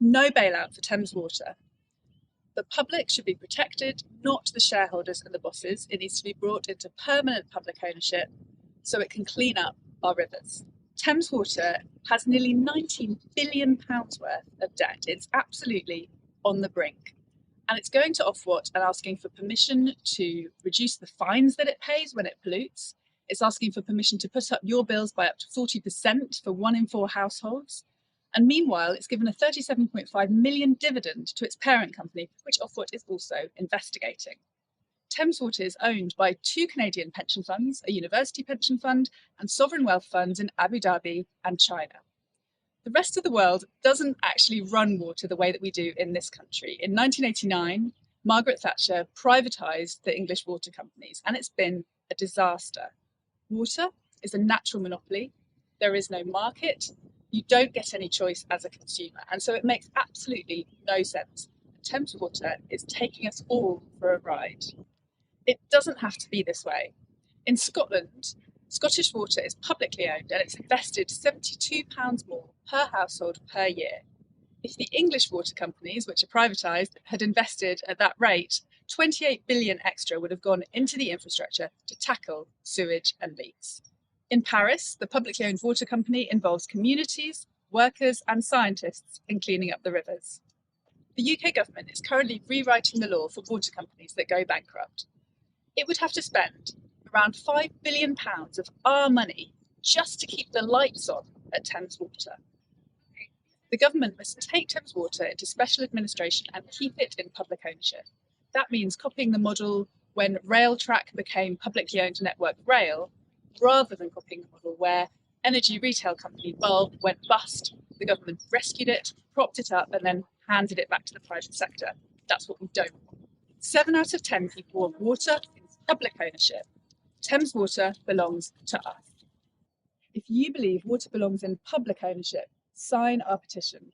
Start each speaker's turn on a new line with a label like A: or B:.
A: No bailout for Thames Water. The public should be protected, not the shareholders and the bosses. It needs to be brought into permanent public ownership so it can clean up our rivers. Thames Water has nearly £19 billion worth of debt. It's absolutely on the brink. And it's going to Ofwat and asking for permission to reduce the fines that it pays when it pollutes. It's asking for permission to put up your bills by up to 40% for 1 in 4 households. And meanwhile, it's given a £37.5 million dividend to its parent company, which Ofwat is also investigating. Thames Water is owned by 2 Canadian pension funds, a university pension fund, and sovereign wealth funds in Abu Dhabi and China. The rest of the world doesn't actually run water the way that we do in this country. In 1989, Margaret Thatcher privatised the English water companies, and it's been a disaster. Water is a natural monopoly. There is no market. You don't get any choice as a consumer. And so it makes absolutely no sense. Thames Water is taking us all for a ride. It doesn't have to be this way. In Scotland, Scottish Water is publicly owned and it's invested £72 more per household per year. If the English water companies, which are privatised, had invested at that rate, 28 billion extra would have gone into the infrastructure to tackle sewage and leaks. In Paris, the publicly owned water company involves communities, workers and scientists in cleaning up the rivers. The UK government is currently rewriting the law for water companies that go bankrupt. It would have to spend around £5 billion of our money just to keep the lights on at Thames Water. The government must take Thames Water into special administration and keep it in public ownership. That means copying the model when Railtrack became publicly owned Network Rail, rather than copying the model where energy retail company Bulb went bust. The government rescued it, propped it up, and then handed it back to the private sector. That's what we don't want. 7 out of 10 people want water in public ownership. Thames Water belongs to us. If you believe water belongs in public ownership, sign our petition.